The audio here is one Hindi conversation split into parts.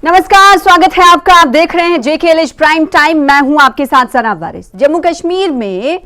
नमस्कार, स्वागत है आपका। आप देख रहे हैं JKLH प्राइम टाइम। मैं हूं आपके साथ सना वारिस। जम्मू कश्मीर में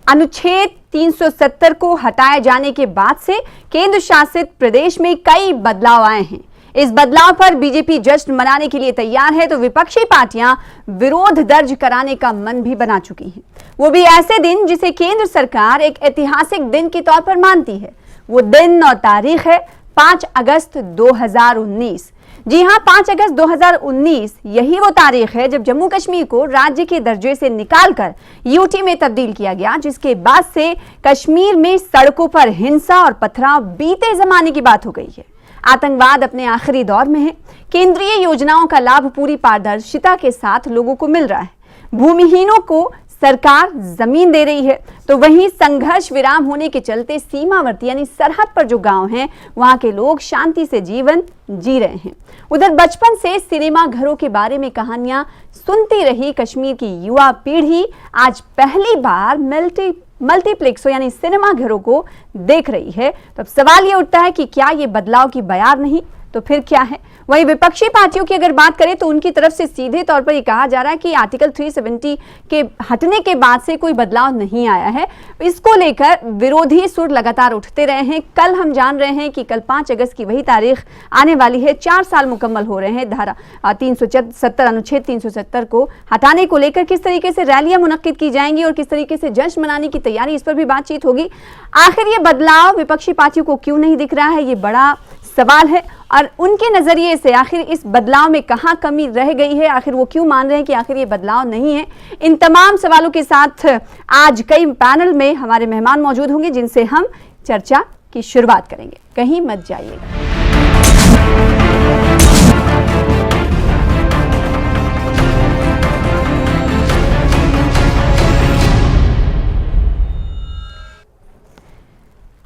अनुच्छेद 370 को हटाए जाने के बाद से केंद्र शासित प्रदेश में कई बदलाव आए हैं। इस बदलाव पर बीजेपी जश्न मनाने के लिए तैयार है तो विपक्षी पार्टियां विरोध दर्ज कराने का मन भी बना चुकी हैं। वो भी ऐसे दिन जिसे केंद्र सरकार एक ऐतिहासिक दिन के तौर पर मानती है। वो दिन और तारीख है 5 अगस्त 2019। जी हां, 5 अगस्त 2019 यही वो तारीख है जब जम्मू कश्मीर को राज्य के दर्जे से निकालकर यूटी में तब्दील किया गया, जिसके बाद से कश्मीर में सड़कों पर हिंसा और पथराव बीते जमाने की बात हो गई है। आतंकवाद अपने आखिरी दौर में है। केंद्रीय योजनाओं का लाभ पूरी पारदर्शिता के साथ लोगों को मिल रहा है। भूमिहीनों को सरकार जमीन दे रही है, तो वहीं संघर्ष विराम होने के चलते सीमावर्ती यानी सरहद पर जो गांव हैं, वहां के लोग शांति से जीवन जी रहे हैं। उधर बचपन से सिनेमा घरों के बारे में कहानियां सुनती रही कश्मीर की युवा पीढ़ी आज पहली बार मल्टीप्लेक्सों यानी सिनेमा घरों को देख रही है। तो अब सवाल ये उठता है कि क्या ये बदलाव की बयार नहीं तो फिर क्या है। वहीं विपक्षी पार्टियों की अगर बात करें तो उनकी तरफ से सीधे तौर पर यह कहा जा रहा है कि आर्टिकल 370 के हटने के बाद से कोई बदलाव नहीं आया है। इसको लेकर विरोधी सुर लगातार उठते रहे हैं। कल हम जान रहे हैं कि कल 5 अगस्त की वही तारीख आने वाली है। 4 साल मुकम्मल हो रहे हैं धारा 370 अनुच्छेद 370 को हटाने को लेकर। किस तरीके से रैलियां मुनक्किद की जाएंगी और किस तरीके से जश्न मनाने की तैयारी, इस पर भी बातचीत होगी। आखिर ये बदलाव विपक्षी पार्टियों को क्यों नहीं दिख रहा है, ये बड़ा सवाल है। और उनके नजरिए से आखिर इस बदलाव में कहां कमी रह गई है, आखिर वो क्यों मान रहे हैं कि आखिर ये बदलाव नहीं है। इन तमाम सवालों के साथ आज कई पैनल में हमारे मेहमान मौजूद होंगे जिनसे हम चर्चा की शुरुआत करेंगे। कहीं मत जाइएगा।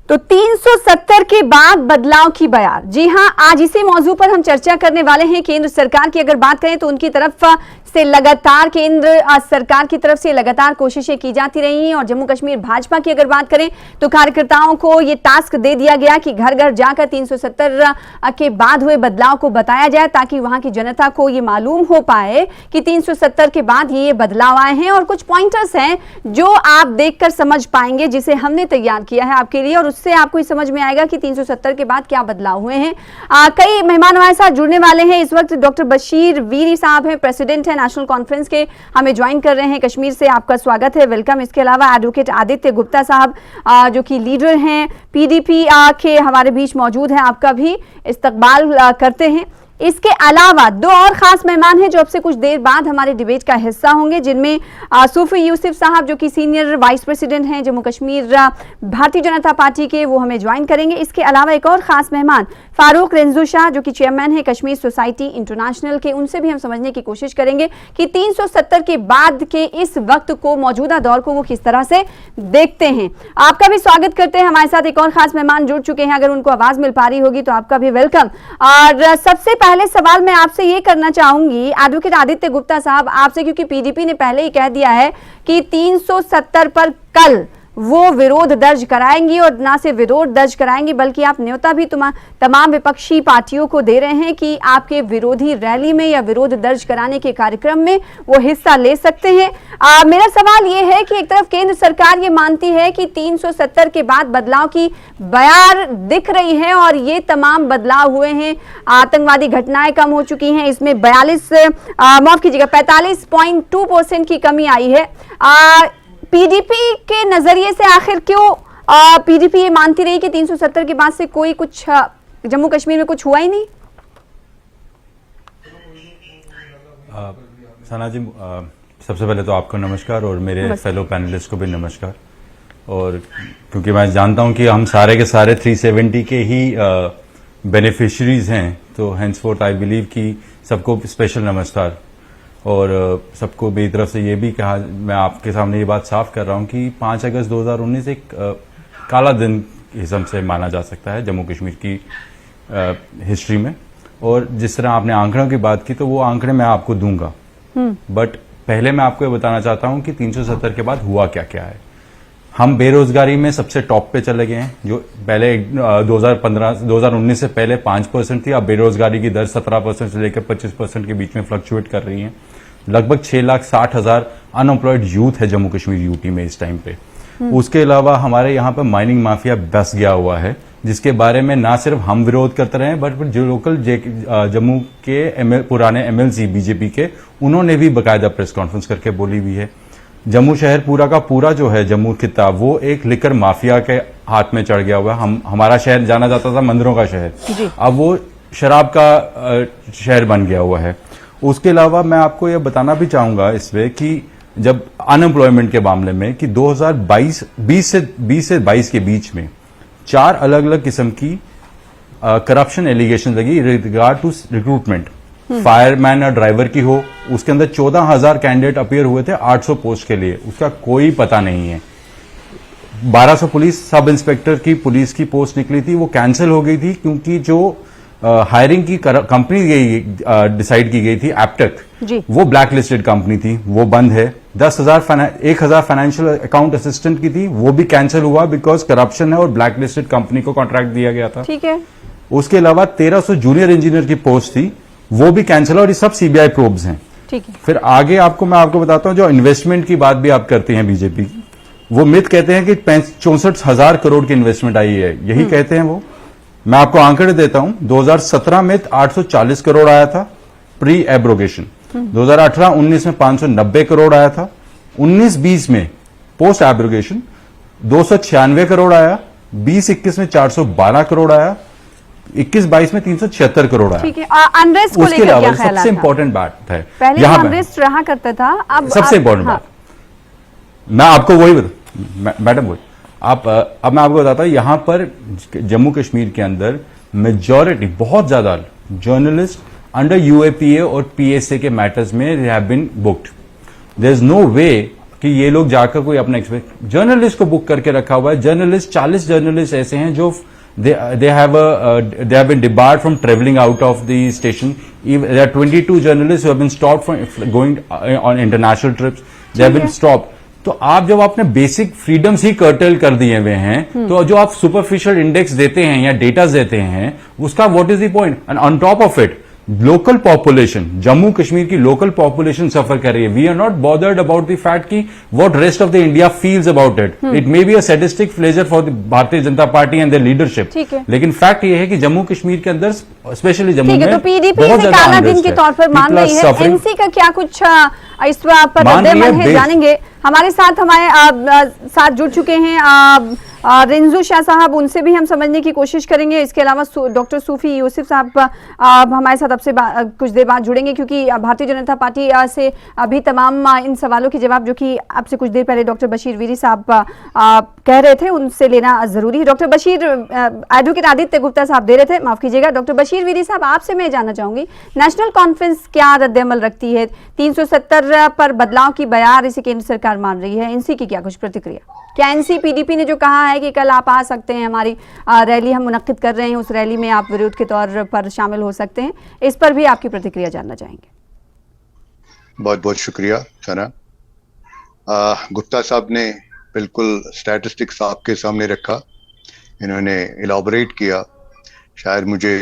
तो 370 के बाद बदलाव की बयार। जी हां, आज इसी मौजू पर हम चर्चा करने वाले हैं। केंद्र सरकार की अगर बात करें तो उनकी तरफ से लगातार केंद्र सरकार की तरफ से लगातार कोशिशें की जाती रही हैं। और जम्मू कश्मीर भाजपा की अगर बात करें तो कार्यकर्ताओं को ये टास्क दे दिया गया कि घर घर जाकर 370 के बाद हुए बदलाव को बताया जाए, ताकि वहां की जनता को ये मालूम हो पाए कि 370 के बाद ये बदलाव आए हैं। और कुछ पॉइंटर्स हैं जो आप देखकर समझ पाएंगे, जिसे हमने तैयार किया है आपके लिए, और उससे आपको समझ में आएगा कि 370 के बाद क्या बदलाव हुए हैं। कई मेहमान हमारे साथ जुड़ने वाले हैं। इस वक्त डॉक्टर बशीर वीरी साहब हैं, प्रेसिडेंट है नेशनल कॉन्फ्रेंस के, हमें ज्वाइन कर रहे हैं कश्मीर से। आपका स्वागत है, वेलकम। इसके अलावा एडवोकेट आदित्य गुप्ता साहब जो कि लीडर हैं PDP के, हमारे बीच मौजूद हैं। आपका भी इस्तकबाल करते हैं। इसके अलावा 2 और खास मेहमान हैं जो अब से कुछ देर बाद हमारे डिबेट का हिस्सा होंगे, जिनमें सूफी यूसुफ साहब जो कि सीनियर वाइस प्रेसिडेंट हैं जम्मू कश्मीर भारतीय जनता पार्टी के, वो हमें ज्वाइन करेंगे। इसके अलावा एक और खास मेहमान फारूक रेंजू शाह जो कि चेयरमैन है कश्मीर सोसाइटी इंटरनेशनल के, उनसे भी हम समझने की कोशिश करेंगे कि 370 के बाद के इस वक्त को, मौजूदा दौर को वो किस तरह से देखते हैं। आपका भी स्वागत करते हैं। हमारे साथ एक और खास मेहमान जुड़ चुके हैं, अगर उनको आवाज मिल पा रही होगी तो आपका भी वेलकम। और सबसे पहले सवाल मैं आपसे ये करना चाहूंगी एडवोकेट आदित्य गुप्ता साहब आपसे, क्योंकि PDP ने पहले ही कह दिया है कि 370 पर कल वो विरोध दर्ज कराएंगी, और ना सिर्फ विरोध दर्ज कराएंगी बल्कि आप न्योता भी तमाम विपक्षी पार्टियों को दे रहे हैं कि आपके विरोधी रैली में या विरोध दर्ज कराने के कार्यक्रम में वो हिस्सा ले सकते हैं। मेरा सवाल ये है कि एक तरफ केंद्र सरकार ये मानती है कि 370 के बाद बदलाव की बयार दिख रही है और ये तमाम बदलाव हुए हैं। आतंकवादी घटनाएं कम हो चुकी हैं, इसमें 45.2% की कमी आई है। PDP के नजरिए से आखिर क्यों PDP ये मानती रही कि 370 के बाद से कोई कुछ जम्मू कश्मीर में कुछ हुआ ही नहीं? सना जी, सबसे पहले तो आपको नमस्कार और मेरे फेलो पैनलिस्ट को भी नमस्कार। और क्योंकि मैं जानता हूं कि हम सारे के सारे 370 के ही बेनिफिशरीज हैं, तो हेंसफोर्थ आई बिलीव कि सबको स्पेशल नमस्कार। और सबको मेरी तरफ से ये भी कहा, मैं आपके सामने ये बात साफ कर रहा हूं कि 5 अगस्त 2019 एक काला दिन हिसाब से माना जा सकता है जम्मू कश्मीर की हिस्ट्री में। और जिस तरह आपने आंकड़ों की बात की, तो वो आंकड़े मैं आपको दूंगा, बट पहले मैं आपको ये बताना चाहता हूं कि 370 के बाद हुआ क्या क्या है। हम बेरोजगारी में सबसे टॉप पे चले गए हैं। जो पहले 2019 से पहले 5% थी, अब बेरोजगारी की दर 17% से लेकर 25% के बीच में फ्लक्चुएट कर रही है। लगभग 6,60,000 अनएम्प्लॉयड यूथ है जम्मू कश्मीर यूटी में इस टाइम पे। उसके अलावा हमारे यहाँ पे माइनिंग माफिया बस गया हुआ है, जिसके बारे में ना सिर्फ हम विरोध करते रहे बट जो लोकल जम्मू के पुराने एमएलसी बीजेपी के, उन्होंने भी बाकायदा प्रेस कॉन्फ्रेंस करके बोली हुई है। जम्मू शहर पूरा का पूरा जो है जम्मू खित्ता, वो एक लिकर माफिया के हाथ में चढ़ गया हुआ है। हमारा शहर जाना जाता था मंदिरों का शहर, अब वो शराब का शहर बन गया हुआ है। उसके अलावा मैं आपको यह बताना भी चाहूंगा इसमें कि जब अनएम्प्लॉयमेंट के मामले में कि 2020 से 22 के बीच में 4 अलग अलग किस्म की करप्शन एलिगेशन लगी रिगार्ड टू रिक्रूटमेंट। फायरमैन और ड्राइवर की हो, उसके अंदर 14,000 कैंडिडेट अपीयर हुए थे 800 पोस्ट के लिए, उसका कोई पता नहीं है। 1200 पुलिस सब इंस्पेक्टर की पुलिस की पोस्ट निकली थी, वो कैंसिल हो गई थी क्योंकि जो हायरिंग की कंपनी डिसाइड की गई थी एप्टेक, वो ब्लैक लिस्टेड कंपनी थी, वो बंद है। 1,000 फाइनेंशियल अकाउंट असिस्टेंट की थी, वो भी कैंसिल हुआ बिकॉज करप्शन है और ब्लैक लिस्टेड कंपनी को कॉन्ट्रैक्ट दिया गया था। ठीक है। उसके अलावा 1300 जूनियर इंजीनियर की पोस्ट थी, वो भी कैंसिल, और ये सब सीबीआई प्रोब्स हैं। ठीक है। फिर आगे मैं आपको बताता हूं, जो इन्वेस्टमेंट की बात भी आप करते हैं बीजेपी की, वो मिथ कहते हैं कि 64,000 करोड़ की इन्वेस्टमेंट आई है, यही कहते हैं वो। मैं आपको आंकड़े देता हूं, 2017 में 840 करोड़ आया था प्री एब्रोगेशन, 2018-19 में 590 करोड़ आया था, 19-20 में पोस्ट एब्रोगेशन 296 करोड़ आया, 20-21 में 412 करोड़ आया, 21-22 में 376 करोड़ आया। ठीक है। अनरेस्ट को लेकर क्या ख्याल सबसे इंपॉर्टेंट बात है, पहले अनरेस्ट रहा करता था, अब सबसे इंपॉर्टेंट बात मैं आपको मैडम वही अब मैं आपको बताता हूं, यहां पर जम्मू कश्मीर के अंदर मेजॉरिटी बहुत ज्यादा जर्नलिस्ट अंडर यूएपीए और पीएसए के मैटर्स में have been booked. There is no way कि ये लोग जाकर कोई अपना जर्नलिस्ट को बुक करके रखा हुआ है। जर्नलिस्ट 40 जर्नलिस्ट ऐसे हैं जो they have been debarred from traveling out of the station. There are 22 journalists who have been stopped from going on international trips. They have been stopped. तो आप जब आपने बेसिक फ्रीडम्स ही कर्टेल कर दिए हुए हैं, तो जो आप सुपरफिशियल इंडेक्स देते हैं या डेटा देते हैं, उसका what is the point? And on top of it local population, Jammu Kashmir की लोकल पॉपुलेशन सफर कर रही है। We are not bothered about the fact की what rest of the India feels about it. It may be a sadistic pleasure for the Bharatiya Janata Party and their leadership, लेकिन फैक्ट ये है कि जम्मू कश्मीर के अंदर स्पेशली जम्मू में तो पीडीपी इसे काला दिन के तौर पर मान रही है। एनसी का क्या कुछ इस पर रद्द-ए-अमल है, जानेंगे। हमारे साथ जुड़ चुके हैं रिंजू शाह साहब, उनसे भी हम समझने की कोशिश करेंगे। इसके अलावा डॉक्टर सूफी यूसुफ साहब हमारे साथ आपसे कुछ देर बाद जुड़ेंगे, क्योंकि भारतीय जनता पार्टी से अभी तमाम इन सवालों के जवाब जो कि आपसे कुछ देर पहले डॉक्टर बशीर वीरी साहब कह रहे थे, उनसे लेना जरूरी है। डॉक्टर बशीर, एडवोकेट आदित्य गुप्ता साहब दे रहे थे, माफ कीजिएगा। डॉक्टर बशीर वीरी साहब, आपसे मैं जानना चाहूंगी, नेशनल कॉन्फ्रेंस क्या रद्द-ए-अमल रखती है? 370 पर बदलाव की बयार इसे केंद्र सरकार मान रही है, एनसी की क्या कुछ प्रतिक्रिया? क्या एनसी पीडीपी ने जो कहा है कि कल आप आ सकते हैं, हमारी रैली हम मुनक्किद कर रहे हैं, उस रैली में आप विरोध के तौर पर शामिल हो सकते हैं, इस पर भी आपकी प्रतिक्रिया जानना चाहेंगे। बहुत बहुत शुक्रिया सना। गुप्ता साहब ने बिल्कुल स्टैटिस्टिक्स आपके सामने रखा, इन्होंने इलाबोरेट किया। शायद मुझे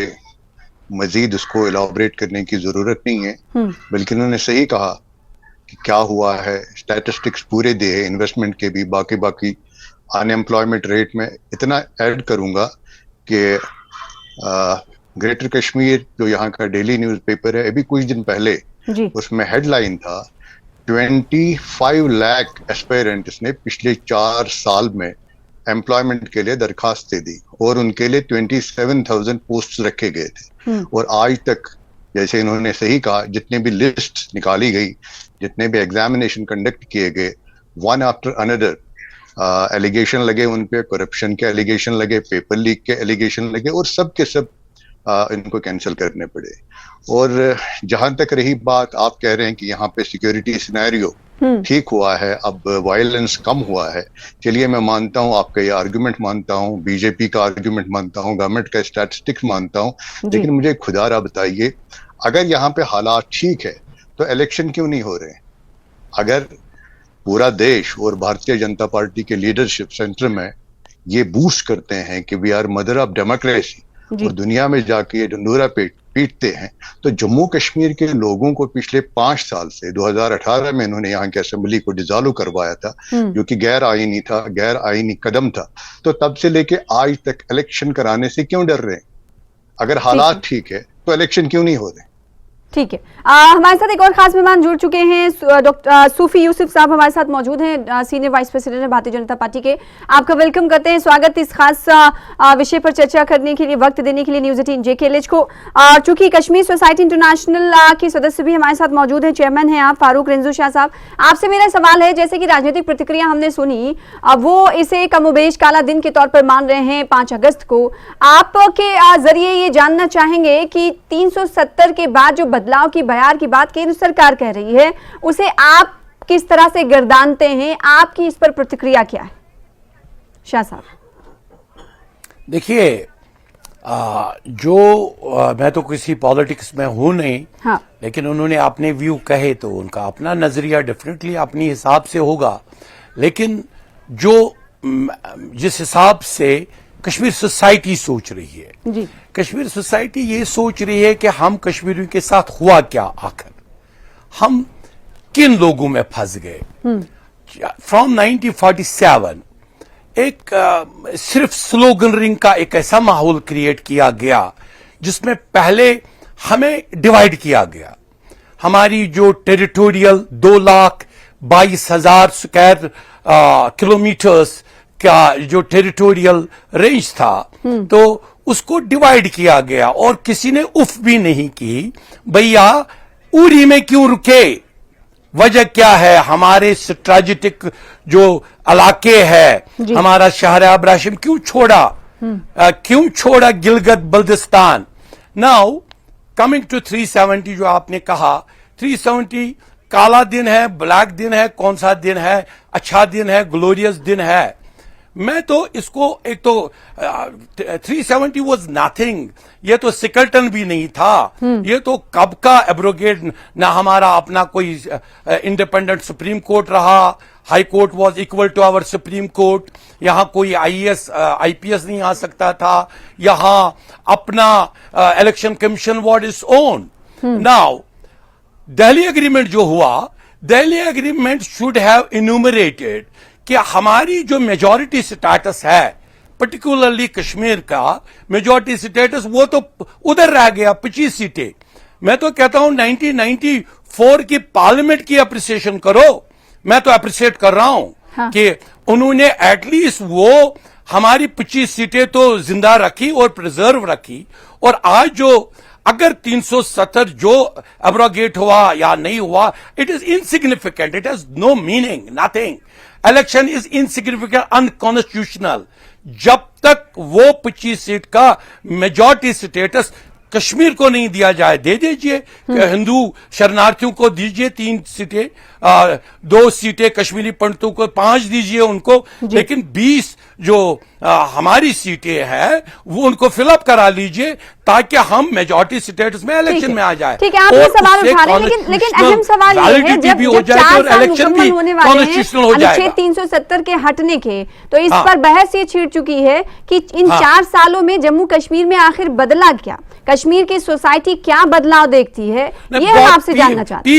मजीद उसको इलाबोरेट करने की जरूरत नहीं है, बल्कि उन्होंने सही कहा कि क्या हुआ है। स्टैटिस्टिक्स पूरे दिए, इन्वेस्टमेंट के भी, बाकी अनएम्प्लॉयमेंट रेट में इतना ऐड करूंगा कि ग्रेटर कश्मीर जो यहाँ का डेली न्यूज़पेपर है, अभी कुछ दिन पहले उसमें हेडलाइन था 25 लाख एस्पायरेंट्स ने पिछले 4 साल में एम्प्लॉयमेंट के लिए दरखास्तें दी और उनके लिए 27,000 पोस्ट रखे गए थे। और आज तक, जैसे इन्होंने सही कहा, जितने भी लिस्ट निकाली गई, जितने भी एग्जामिनेशन कंडक्ट किए गए, वन आफ्टर अनदर एलिगेशन लगे, उन पे करप्शन के एलिगेशन लगे, पेपर लीक के एलिगेशन लगे, और सब के सब इनको कैंसिल करने पड़े। और जहां तक रही बात, आप कह रहे हैं कि यहाँ पे सिक्योरिटी सिनेरियो ठीक हुआ है, अब वायलेंस कम हुआ है। चलिए, मैं मानता हूँ, आपका ये आर्गुमेंट मानता हूँ, बीजेपी का आर्गुमेंट मानता हूँ, गवर्नमेंट का स्टैटिस्टिक्स मानता हूँ, लेकिन मुझे खुदारा बताइए, अगर यहाँ पे हालात ठीक है तो इलेक्शन क्यों नहीं हो रहे? अगर पूरा देश और भारतीय जनता पार्टी के लीडरशिप सेंटर में ये बूस्ट करते हैं कि we are mother of democracy और दुनिया में जाके ये ढिंढोरा पीटते हैं, तो जम्मू कश्मीर के लोगों को पिछले 5 साल से 2018 में इन्होंने यहाँ की असेंबली को डिसॉल्व करवाया था, जो कि गैर आईनी था, गैर आईनी कदम था। तो तब से लेके आज तक इलेक्शन कराने से क्यों डर रहे हैं? अगर हालात ठीक है तो इलेक्शन क्यों नहीं हो रहे? ठीक है, हमारे साथ एक और खास मेहमान जुड़ चुके हैं, डॉक्टर सूफी यूसुफ साहब हमारे साथ मौजूद हैं, सीनियर वाइस प्रेसिडेंट है भारतीय जनता पार्टी के। आपका वेलकम करते हैं, स्वागत इस खास विषय पर चर्चा करने के लिए, वक्त देने के लिए न्यूज 18 JKLH को। चूंकि कश्मीर सोसाइटी इंटरनेशनल के सदस्य भी हमारे साथ मौजूद है, चेयरमैन है आप फारूक रिंजू शाह साहब, आपसे मेरा सवाल है, जैसे कि राजनीतिक प्रतिक्रिया हमने सुनी, वो इसे कमोबेश काला दिन के तौर पर मान रहे हैं 5 अगस्त को, आपके जरिए ये जानना चाहेंगे कि 370 के बाद जो बदलाव की बयार की बात केंद्र सरकार कह रही है, उसे आप किस तरह से गर्दानते हैं? आपकी इस पर प्रतिक्रिया क्या है शाह साहब? देखिए, मैं तो किसी पॉलिटिक्स में हूं नहीं, हाँ। लेकिन उन्होंने अपने व्यू कहे तो उनका अपना नजरिया डेफिनेटली अपनी हिसाब से होगा। लेकिन जिस हिसाब से कश्मीर सोसाइटी सोच रही है जी। कश्मीर सोसाइटी ये सोच रही है कि हम कश्मीरियों के साथ हुआ क्या, आखिर हम किन लोगों में फंस गए। फ्रॉम 1947 एक सिर्फ स्लोगन रिंग का एक ऐसा माहौल क्रिएट किया गया जिसमें पहले हमें डिवाइड किया गया। हमारी जो टेरिटोरियल 2,22,000 स्क्वायर किलोमीटर्स का जो टेरिटोरियल रेंज था, तो उसको डिवाइड किया गया और किसी ने उफ भी नहीं की, भैया उरी में क्यों रुके, वजह क्या है, हमारे स्ट्रेटेजिक जो इलाके है, हमारा शहर अब्राशिम क्यों छोड़ा Gilgit Baltistan. Now coming to 370, जो आपने कहा 370 काला दिन है, ब्लैक दिन है, कौन सा दिन है, अच्छा दिन है, ग्लोरियस दिन है। मैं तो इसको एक तो 370 वॉज नथिंग, ये तो सिकलटन भी नहीं था, ये तो कब का एब्रोगेट, ना हमारा अपना कोई इंडिपेंडेंट सुप्रीम कोर्ट रहा, high court was equal to our supreme court, यहां कोई IAS IPS नहीं आ सकता था, यहां अपना election commission was its own. Now Delhi agreement जो हुआ, Delhi agreement should have enumerated कि हमारी जो मेजॉरिटी स्टेटस है, पर्टिकुलरली कश्मीर का मेजॉरिटी स्टेटस, वो तो उधर रह गया 25 सीटें। मैं तो कहता हूं 1994 की पार्लियामेंट की अप्रिसिएशन करो, मैं तो अप्रिशिएट कर रहा हूं। हाँ। कि उन्होंने एटलीस्ट वो हमारी 25 सीटें तो जिंदा रखी और प्रिजर्व रखी। और आज जो अगर 370 जो एब्रोगेट हुआ या नहीं हुआ, it is insignificant, it has no meaning, nothing. Election is insignificant, unconstitutional. जब तक वो 25 सीट का मेजॉरिटी स्टेटस कश्मीर को नहीं दिया जाए, दे दीजिए, हिंदू शरणार्थियों को दीजिए 3 सीटें, 2 सीटें कश्मीरी पंडितों को 5 दीजिए उनको, लेकिन 20 जो हमारी सीटें हैं वो उनको फिलअप करा लीजिए ताकि हम मेजॉरिटी स्टेटस में इलेक्शन में आ जाए। ठीक है, आप ये सवाल उठा रहे हैं, लेकिन अहम सवाल ये है, जब 4 साल मुकम्मल होने वाले हैं अनुच्छेद 370 के हटने के, तो इस पर बहस ये छिड़ चुकी है कि इन 4 सालों में जम्मू कश्मीर में आखिर बदला क्या, कश्मीर की सोसाइटी क्या बदलाव देखती है, ये हम आपसे जानना चाहते हैं।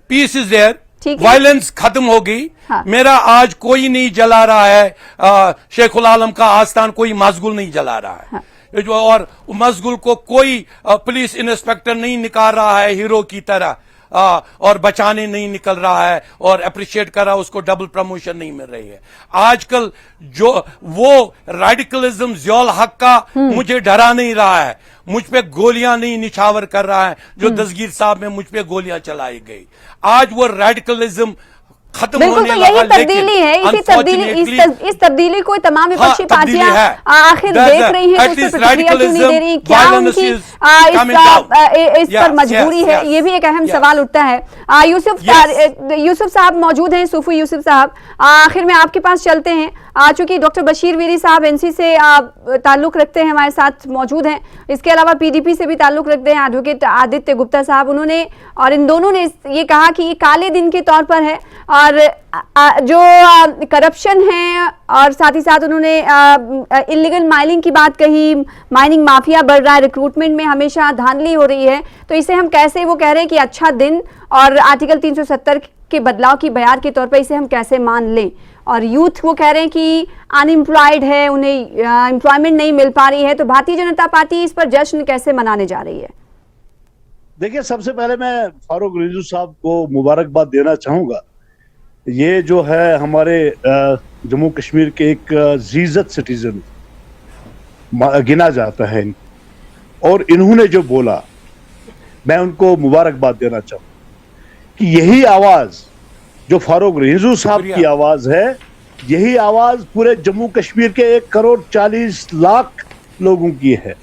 पीस इज देयर, वायलेंस खत्म हो गई। हाँ। मेरा आज कोई नहीं जला रहा है शेखुल आलम का आस्थान, कोई मशगुल नहीं जला रहा है। हाँ। जो और मशगुल को कोई पुलिस इंस्पेक्टर नहीं निकाल रहा है हीरो की तरह, और बचाने नहीं निकल रहा है और अप्रिशिएट कर रहा है, उसको डबल प्रमोशन नहीं मिल रही है। आजकल जो वो रेडिकलिज्म ज़ियाउल हक का मुझे डरा नहीं रहा है, मुझ पे गोलियां नहीं निछावर कर रहा है, जो दस्तगीर साहब में मुझ पे गोलियां चलाई गई। आज वो रेडिकलिज्म खत्म होने तो यही तब्दीली है, इस तब्दीली को तमाम विपक्षी पार्टियां आखिर देख रही हैं, उस पर प्रतिक्रिया क्यों नहीं दे रही, क्या उनकी इस पर मजबूरी है, ये भी एक अहम सवाल उठता है। यूसुफ साहब मौजूद हैं, सूफी यूसुफ साहब, आखिर में आपके पास चलते हैं। चूंकि डॉक्टर बशीर वीरी साहब NC से ताल्लुक रखते हैं, हमारे साथ मौजूद हैं, इसके अलावा PDP से भी ताल्लुक रखते हैं एडवोकेट आदित्य गुप्ता साहब, उन्होंने और इन दोनों ने ये कहा कि ये काले दिन के तौर पर है, और जो करप्शन है और साथ ही साथ उन्होंने इलीगल माइनिंग की बात कही, माइनिंग माफिया बढ़ रहा है, रिक्रूटमेंट में हमेशा धांधली हो रही है, तो इसे हम कैसे, वो कह रहे हैं कि अच्छा दिन और आर्टिकल 370 के बदलाव की बयान के तौर पर इसे हम कैसे मान लें। और यूथ वो कह रहे हैं कि अनएम्प्लॉयड है, उन्हें एम्प्लॉयमेंट नहीं मिल पा रही है, तो भारतीय जनता पार्टी इस पर जश्न कैसे मनाने जा रही है? देखिए, सबसे पहले मैं फारूक रिजवी साहब को मुबारकबाद देना चाहूंगा। ये जो है हमारे जम्मू कश्मीर के एक जीजत सिटीजन गिना जाता है, और इन्होंने जो बोला मैं उनको मुबारकबाद देना चाहूंगा कि यही आवाज जो फारूक रिजवी साहब की आवाज है, यही आवाज पूरे जम्मू कश्मीर के 1,40,00,000 लोगों की है।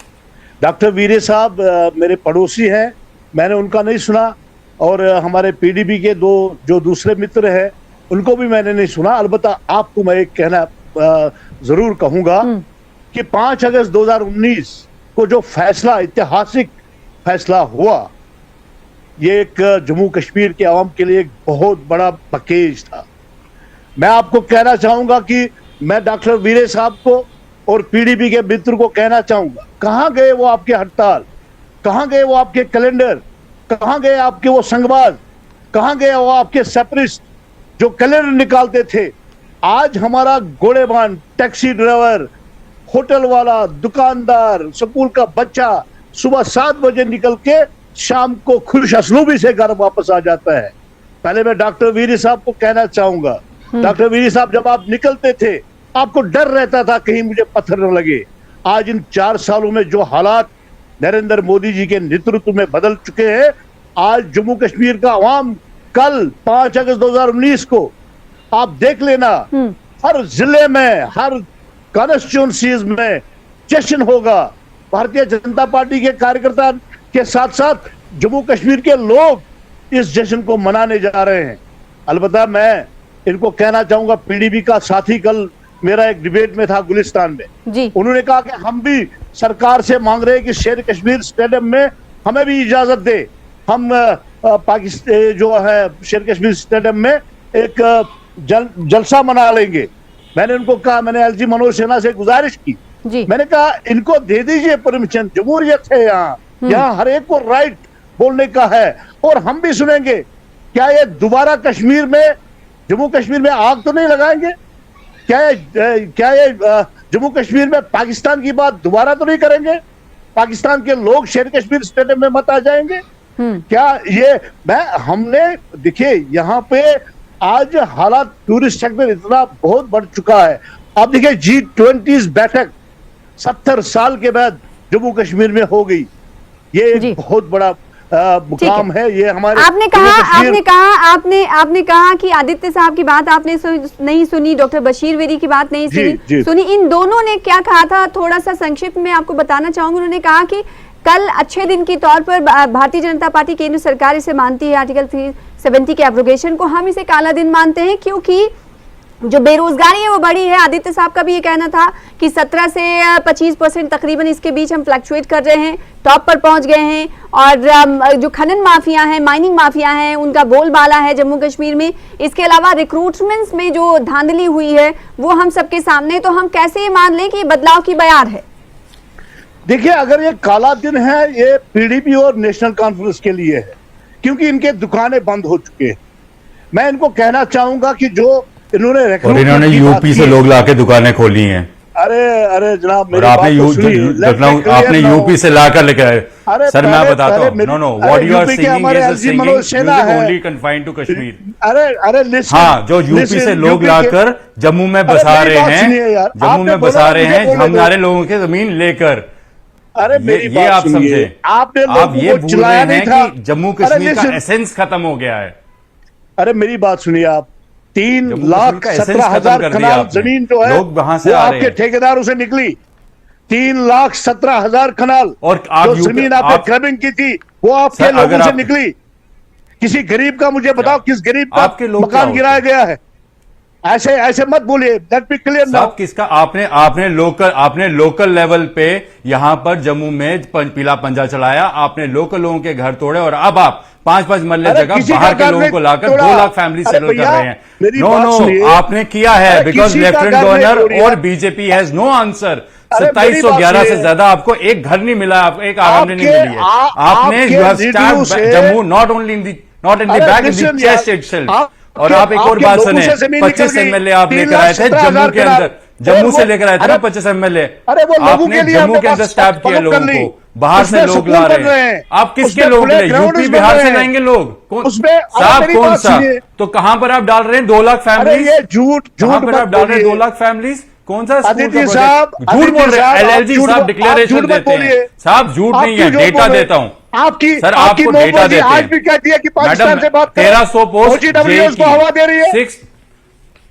डॉक्टर वीरे साहब मेरे पड़ोसी हैं, मैंने उनका नहीं सुना, और हमारे पीडीपी के जो दूसरे मित्र हैं उनको भी मैंने नहीं सुना। अलबत्ता आपको मैं एक कहना जरूर कहूंगा कि 5 अगस्त 2019 को जो फैसला, ऐतिहासिक फैसला हुआ, ये एक जम्मू कश्मीर के आवाम के लिए एक बहुत बड़ा पैकेज था। मैं आपको कहना चाहूंगा कि मैं डॉक्टर वीरे साहब को और पीडीपी के मित्र को कहना चाहूंगा, कहां गए वो आपके हड़ताल, कहां गए वो आपके कैलेंडर, कहां गए आपके वो संगवाद, कहां गए वो आपके सेपरिस्ट जो कैलेंडर निकालते थे। आज हमारा घोड़ेबान, टैक्सी ड्राइवर, होटल वाला, दुकानदार, स्कूल का बच्चा सुबह 7 बजे निकल के शाम को खुश असलूबी से घर वापस आ जाता है। पहले मैं डॉक्टर वीरी साहब को कहना चाहूंगा, डॉक्टर वीरी साहब जब आप निकलते थे आपको डर रहता था कहीं मुझे पत्थर न लगे। आज इन 4 सालों में जो हालात नरेंद्र मोदी जी के नेतृत्व में बदल चुके हैं, आज जम्मू कश्मीर का अवाम कल 5 अगस्त 2019 को आप देख लेना, हर जिले में, हर कॉन्स्टिट्यूंसीज में जश्न होगा। भारतीय जनता पार्टी के कार्यकर्ता के साथ साथ जम्मू कश्मीर के लोग इस जश्न को मनाने जा रहे हैं। अलबत्ता मैं इनको कहना चाहूंगा, पीडीपी का साथी कल मेरा एक डिबेट में था गुलिस्तान में जी। उन्होंने कहा कि हम भी सरकार से मांग रहे हैं कि शेर कश्मीर स्टेडियम में हमें भी इजाजत दे, हम पाकिस्तान जो है शेर कश्मीर स्टेडियम में एक जलसा मना लेंगे। मैंने उनको कहा, मैंने एलजी मनोज सिन्हा से गुजारिश की जी। मैंने कहा इनको दे दीजिए परमिशन, जमहूरियत है यहाँ हर एक को राइट बोलने का है, और हम भी सुनेंगे। क्या ये दोबारा कश्मीर में, जम्मू कश्मीर में आग तो नहीं लगाएंगे? क्या ये जम्मू कश्मीर में पाकिस्तान की बात दोबारा तो नहीं करेंगे? पाकिस्तान के लोग शेर कश्मीर स्टेडियम में मत आ जाएंगे? क्या ये हमने देखिए, यहाँ पे आज हालात टूरिस्ट सेक्टर इतना बहुत बढ़ चुका है। अब देखिए G20 बैठक 70 साल के बाद जम्मू कश्मीर में हो गई, ये एक बहुत बड़ा मुकाम है। ये हमारे आपने कहा कि आदित्य साहब की बात आपने नहीं सुनी, डॉक्टर बशीर वेरी की बात नहीं सुनी। इन दोनों ने क्या कहा था, थोड़ा सा संक्षिप्त में आपको बताना चाहूंगी। उन्होंने कहा कि कल अच्छे दिन के तौर पर भारतीय जनता पार्टी, केंद्र सरकार इसे मानती है, आर्टिकल 370 के एब्रोगेशन को हम इसे काला दिन मानते हैं, क्योंकि जो बेरोजगारी है वो बढ़ी है। आदित्य साहब का भी ये कहना था कि 17 से 25% तकरीबन इसके बीच हम फ्लक्चुएट कर रहे हैं, टॉप पर पहुंच गए हैं, और जो खनन माफिया हैं, माइनिंग माफिया हैं, उनका बोलबाला है जम्मू कश्मीर में। इसके अलावा रिक्रूटमेंट्स में जो धांधली हुई है वो हम सबके सामने, तो हम कैसे ये मान लें कि ये बदलाव की बयार है? देखिए, अगर ये काला दिन है, ये पीडीपी और नेशनल कॉन्फ्रेंस के लिए है, क्योंकि इनके दुकानें बंद हो चुके हैं। मैं इनको कहना चाहूंगा कि जो इन्होंने यूपी से लोग लाके दुकानें खोली हैं। अरे जनाब, और आपने यूपी से लाकर लेकर आए। सर मैं बताता हूँ, no what you are saying is only confined to Kashmir. अरे हाँ, जो यूपी से लोग लाकर जम्मू में बसा रहे हैं, जम्मू में बसा रहे हैं हमारे लोगों की जमीन लेकर। अरे ये आप समझे, आप ये भूल रहे हैं कि जम्मू कश्मीर का एसेंस खत्म हो गया है। अरे मेरी बात सुनिए, आप 3,17,000 कनाल जमीन जो है लोग वहां से वो आपके ठेकेदारों से निकली। 3,17,000 कनाल, और जो जमीन आपने क्रबिंग की थी वो आपके लोगों से निकली। किसी गरीब का मुझे बताओ, किस गरीब का मकान गिराया गया है? ऐसे मत बोलिए, लेट बी क्लियर नाउ। किसका आपने लोकल लेवल पे यहां पर जम्मू में पीला पंजा चलाया, आपने लोकल लोगों के घर तोड़े, और अब आप 5-5 मरले अरे जगह किसी बाहर का के लोगों घर को लाकर तोड़ा। 2 लाख फैमिली अरे सेटल कर भैया, रहे हैं। मेरी नो बात नो, सुनिए। आपने किया है अरे बिकॉज किसी का लेफ्टिनेंट घर नहीं गवर्नर तोड़िया। और बीजेपी हैज नो आंसर। अरे मेरी 2711 बात से सुनिए। ज्यादा आपको एक घर नहीं मिला, आपको एक आराम नहीं आपके- मिली है। आ- आपने आपके यू हैव वीडियो स्टैब्ड से- जम्मू नॉट इन द अरे बैक इन listen द यार, चेस्ट इटसेल्फ। आपके- और आप एक और आपके बात लोगों सुने, से जमीन 25 निकल गई, एमएलए आप 3 लेकर लाख आए थे 17 जम्मू हजार के कनाल। अंदर, जम्मू और से वो- लेकर आए थे ना अरे- 25 एमएलए। अरे वो लोगों आपने के लिए जम्मू हमने के अंदर बस स्टैप किया फॉलो कर लोगों ली। को, बाहर उसमें से लोग सुकून ला बन रहे रहे हैं। हैं। आप किसके उसमें लोग ले? playground यूपी बन बिहार रहे से हैं। लाएंगे लोग? कौन उसमें- अरे साहब मेरी कौन बात सा? सुनिए। तो कहां पर आप डाल रहे हैं 2 लाख अरे फैमिलीज? ये झूठ कहां झूठ पर आप मत डाल रहे हैं 2 बोलिए। लाख फैमिलीज? कौन सा स्कूल अदिति का साहब, प्रोजेक्ट? झूठ बोल अदिति रहे साहब, हैं। आप एलएलजी झूठ साहब मत- आप डिक्लेरेशन झूठ मत देते हैं। बोलिए। साहब झूठ आप नहीं क्यों है, झूठ डेटा बोल रहे देता हूं। आपकी सर आपकी आपको डेटा मोहब्बत देते आज हैं। भी कहती है कि पाकिस्तान मैडम से बात करें। 1300 पोस्ट OGWS को हवा दे रही है। 6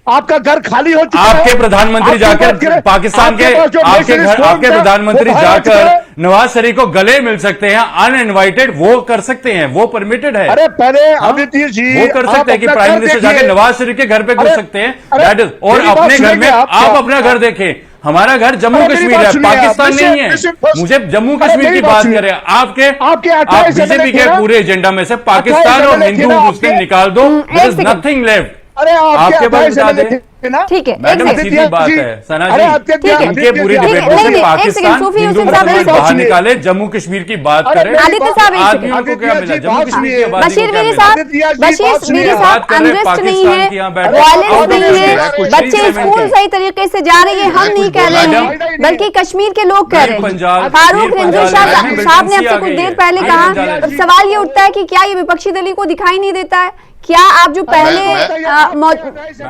आपका घर खाली हो चुका है। आपके प्रधानमंत्री आपकी बात जाकर करें। पाकिस्तान के आपके पास जो आपके नेशनलिस्ट घर फोरम आपके था, प्रधानमंत्री वो बाहर आ चुका जाकर है। नवाज शरीफ को गले मिल सकते हैं, अनइनवाइटेड, वो कर सकते हैं, वो परमिटेड है। अरे पहले हाँ? अदिति जी वो कर आप सकते हैं कि अपना प्राइम घर मिनिस्टर देखिए। जाके नवाज शरीफ के घर पे घुस अरे- सकते हैं। अरे That is, और मेरी बात अपने घर में सुनिए आप अपना घर देखें। हमारा घर जम्मू अरे मेरी कश्मीर बात है, सुनिए आप। पाकिस्तान Listen, नहीं है। listen first। मुझे जम्मू अरे कश्मीर मेरी की बात बात सुनिए। करें। आपके आपके आप 28 बीजेपी एमएलए के थे ना? पूरे एजेंडा में से 28 पाकिस्तान और एमएलए थे हिंदू ना मुस्लिम आपके? निकाल दो, एक there is second. Nothing left. अरे आपके पास 28 बता एमएलए दें। थे ना? ठीक है, एक मैडम सेकंड। सीधी बात है सना अरे जी, आदित्य ठीक है। उनके पूरी नहीं, डिबेट नहीं, में से नहीं, एक पाकिस्तान सेकंड, सूफी हिंदू यूसुफ साहब, मुसलमान मेरी बाहर बात निकाले, जम्मू कश्मीर की बात अरे करें। मेरी आदित्य साहब, एक आदमियों को क्या मिला? जम्मू कश्मीर की आबादी को बशीर क्या वीरी मिला? साहब, आदित्य जी, बशीर बात सुनिए। वीरी बात साहब कर रहे हैं अनरेस्ट नहीं पाकिस्तान है, की, यहाँ बैठे। वायलेंस और नहीं मैं है, कुछ बच्चे चीज़ें स्कूल मिलके। सही तरीके से जा रहे हैं, हम मैं नहीं कुछ कह रहे बोलना हैं, चाहता हूं। बल्कि कश्मीर के लोग कह रहे पंजाब- हैं। फारूक ये रंजन पंजाब साहब में साहब ने emergency आपसे आ कुछ गई देर है। पहले ये कहा, पंजाब- अब सवाल ये उठता है कि क्या ये विपक्षी दलों को दिखाई नहीं देता है? क्या आप जो पहले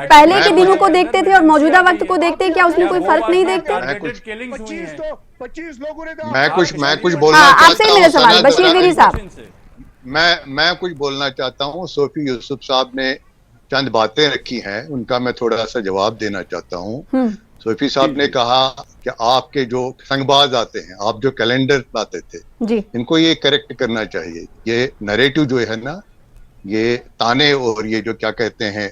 पहले के दिनों को देखते थे और मौजूदा वक्त को देखते हैं, क्या उसमें कोई फर्क नहीं देखते? 25 लोगों ने कहा- मैं कुछ बोलना हाँ, चाहता आपसे ही हूं। मेरा सवाल, सना बशीर जरा- वीरी साहब। मैं कुछ बोलना चाहता हूं। सोफी यूसुफ साहब ने चंद बातें रखी हैं, उनका मैं थोड़ा सा जवाब देना चाहता हूं। सोफी साहब ने कहा कि आपके जो संगबाज आते हैं, आप जो कैलेंडर लाते थे, जी, इनको ये करेक्ट करना चाहिए। ये नरेटिव जो है ना, ये ताने और ये जो क्या कहते हैं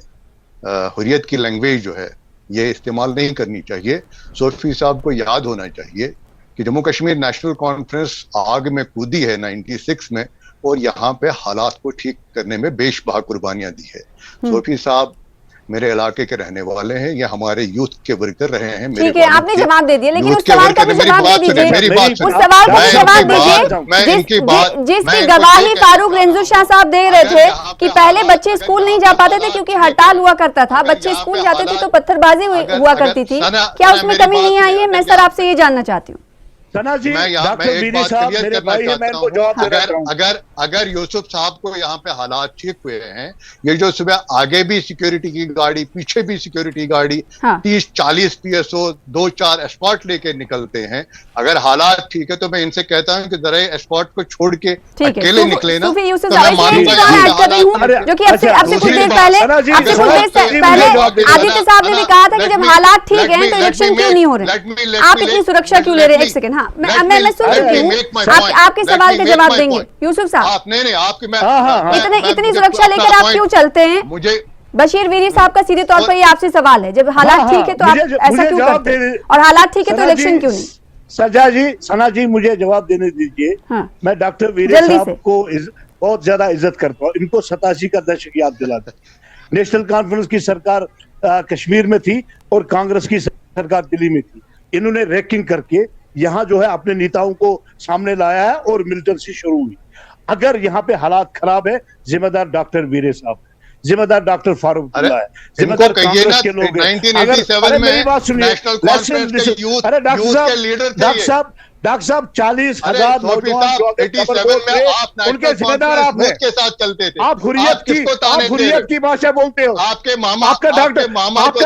हुर्रियत की लैंग्वेज जो है, ये इस्तेमाल नहीं करनी चाहिए। सोफी साहब को याद होना चाहिए कि जम्मू कश्मीर नेशनल कॉन्फ्रेंस आग में कूदी है 96 में, और यहाँ पे हालात को ठीक करने में बेशबहा कुर्बानियां दी है। सोफी साहब मेरे इलाके के रहने वाले हैं, ये हमारे यूथ के वर्कर रहे हैं। ठीक है, आपने जवाब दे दिया, लेकिन उस सवाल का भी जवाब दे दीजिए। मेरी बात उस सवाल का भी जवाब इनकी बात दीजिए जिसकी गवाही फारूक रंजू शाह साहब दे रहे थे कि पहले बच्चे स्कूल नहीं जा पाते थे क्योंकि हड़ताल हुआ करता था, बच्चे स्कूल जाते थे तो पत्थरबाजी हुआ करती थी। क्या उसमें कमी नहीं आई है? मैं सर आपसे ये जानना चाहती हूँ। सना जी, मैं डॉक्टर एक वीरी बात साहब क्लियर मेरे करना भाई हैं, मैं चाहता इनको हूं। जवाब देना चाहूंगा। अगर यूसुफ साहब को यहाँ पे हालात ठीक हुए हैं, ये जो सुबह आगे भी सिक्योरिटी की गाड़ी, पीछे भी सिक्योरिटी गाड़ी, हाँ। 30-40 PSO 2-4 एस्कॉर्ट लेके निकलते हैं, अगर हालात ठीक है तो मैं इनसे कहता हूँ कि जरा एस्कॉर्ट को छोड़ के अकेले निकले ना, सूफी यूसुफ तो साहब, मैं इसमें एक मानूंगा चीज और ये ऐड कर रही हूँ, हालात- जो कि आपसे कुछ देर पहले आदित्य साहब ने भी कहा था कि जब हालात ठीक हैं तो इलेक्शन क्यों नहीं हो रहे? आप इतनी सुरक्षा क्यों ले रहे हैं? एक सेकंड, हाँ, मैं सुन रही हूँ, आपके सवाल का जवाब देंगे यूसुफ साहब। नहीं आपकी इतनी सुरक्षा लेकर आप क्यों चलते हैं? मुझे बशीर वीरी साहब का सीधे तौर पर ये आपसे सवाल है, जब हालात ठीक है तो आप ऐसा क्यों करते हैं, और हालात ठीक है तो इलेक्शन क्यों नहीं? सजा जी, सना जी, मुझे जवाब देने दीजिए। हाँ। मैं डॉक्टर वीरे जल्दी साहब से। को बहुत ज्यादा इज्जत करता हूँ। इनको 87 का दशक याद दिलाता है। नेशनल कॉन्फ्रेंस की सरकार कश्मीर में थी और कांग्रेस की सरकार दिल्ली में थी। इन्होंने रैंकिंग करके यहाँ जो है अपने नेताओं को सामने लाया है और मिलिटेंसी शुरू हुई। अगर यहाँ पे हालात खराब है, जिम्मेदार डॉक्टर वीरे साहब, जिम्मेदार डॉक्टर फारूक अब्दुल्ला है, जिम्मेदार कांग्रेस के लोग हैं। 1987 में मेरी बात सुनिए, नेशनल कॉन्फ्रेंस के यूथ के लीडर थे ये। डॉक्टर साहब 40,000 नौजवान जो अगर कब्र 87 खोद में थे, आप उनके जिम्मेदार आप हैं। के साथ चलते थे। आप हुर्रियत की भाषा बोलते हो। आपके मामा, आपका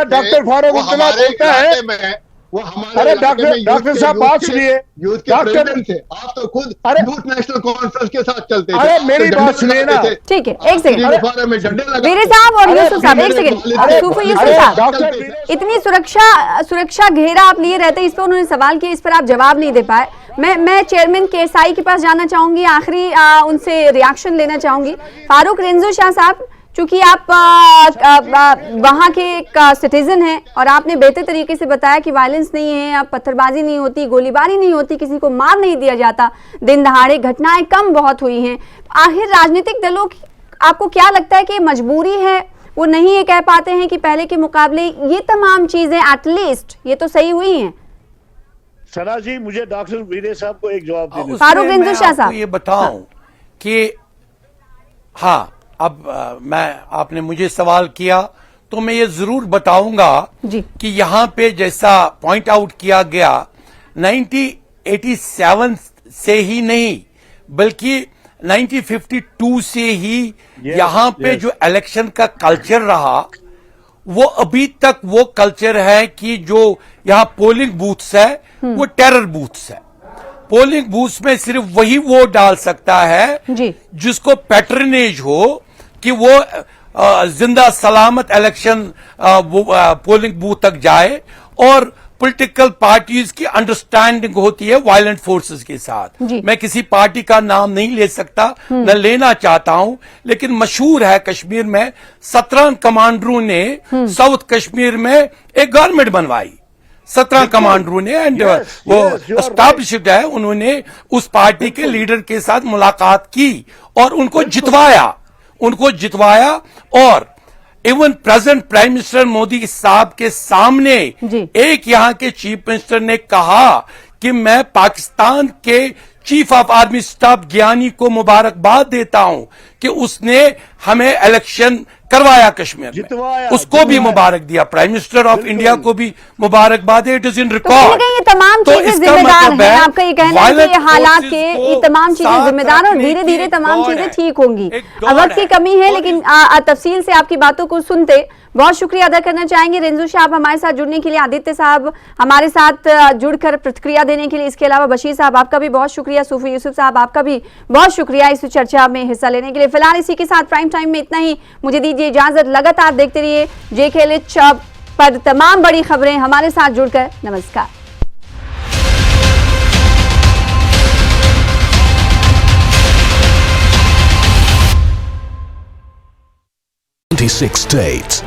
डॉक्टर फारूक अब्दुल्ला बोलता है। अरे डॉक्टर साहब बात सुनिए, यूथ के प्रेसिडेंट थे। आप तो खुद यूथ नेशनल कॉन्फ्रेंस के साथ चलते थे। अरे मेरी बात सुनिए ना। ठीक है, एक सेकंड, में झंडे लगाते वीरे थे। साहब और यूसुफ साहब, एक मेरे सेकंड, वालिद सूफी थे। यूसुफ अरे साहब, डॉक्टर इतनी सुरक्षा घेरा आप लिए रहते हैं, इस पर उन्होंने सवाल किया, इस पर आप जवाब नहीं दे पाए। मैं चेयरमैन केएसआई के पास जाना चाहूंगी, आखिरी उनसे रिएक्शन लेना चाहूंगी। फारूक रंजू शाह साहब, चूंकि आप वहां के एक सिटीजन हैं और आपने बेहतर तरीके से बताया कि वायलेंस नहीं है, अब पत्थरबाजी नहीं होती, गोलीबारी नहीं होती, किसी को मार नहीं दिया जाता, दिन दहाड़े घटनाएं कम बहुत हुई हैं। आखिर राजनीतिक दलों की आपको क्या लगता है कि मजबूरी है, वो नहीं ये कह पाते हैं कि पहले के मुकाबले ये तमाम चीजें एटलीस्ट ये तो सही हुई हैं? सना जी, मुझे डॉक्टर वीरे साहब को एक जवाब देना। फारूक रिंजू शाह साहब, ये बताऊं कि हाँ, अब आपने मुझे सवाल किया तो मैं ये जरूर बताऊंगा कि यहां पे जैसा पॉइंट आउट किया गया 1987 से ही नहीं बल्कि 1952 से ही यहां पे जो इलेक्शन का कल्चर रहा वो अभी तक वो कल्चर है कि जो यहां पोलिंग बूथ्स है वो टेरर बूथ्स है। पोलिंग बूथ्स में सिर्फ वही वोट डाल सकता है जिसको पैटर्नेज हो कि वो जिंदा सलामत इलेक्शन पोलिंग बूथ तक जाए और पॉलिटिकल पार्टीज की अंडरस्टैंडिंग होती है वायलेंट फोर्सेस के साथ। मैं किसी पार्टी का नाम नहीं ले सकता, न लेना चाहता हूं, लेकिन मशहूर है कश्मीर में 17 कमांडरों ने साउथ कश्मीर में एक गवर्नमेंट बनवाई, 17 कमांडरों ने, एंड वो एस्टैब्लिश्ड है। उन्होंने उस पार्टी के लीडर के साथ मुलाकात की और उनको जितवाया और even present prime minister Modi साहब के सामने एक यहां के चीफ मिनिस्टर ने कहा कि मैं पाकिस्तान के चीफ ऑफ आर्मी स्टाफ ज्ञानी को मुबारकबाद देता हूं कि उसने हमें इलेक्शन करवाया कश्मीर में, उसको भी मुबारक दिया। प्राइम मिनिस्टर ऑफ इंडिया को भी मुबारकबाद है, इट इज इन रिकॉर्ड। ये तमाम चीजें जिम्मेदार हैं, आपका ये कहना है कि ये हालात के ये तमाम चीजें जिम्मेदार और धीरे धीरे तमाम चीजें ठीक होंगी। वक्त की कमी है, लेकिन तफसील से आपकी बातों को सुनते बहुत शुक्रिया अदा करना चाहेंगे रिंजू शाह आप हमारे साथ जुड़ने के लिए, आदित्य साहब हमारे साथ जुड़कर प्रतिक्रिया देने के लिए, इसके अलावा बशीर साहब आपका भी बहुत शुक्रिया, सूफी यूसुफ साहब आपका भी बहुत शुक्रिया इस चर्चा में हिस्सा लेने के लिए। फिलहाल इसी के साथ प्राइम टाइम में इतना ही, मुझे दीजिए इजाजत। लगातार देखते रहिए JKLH पर तमाम बड़ी खबरें हमारे साथ जुड़कर। नमस्कार। 26 states.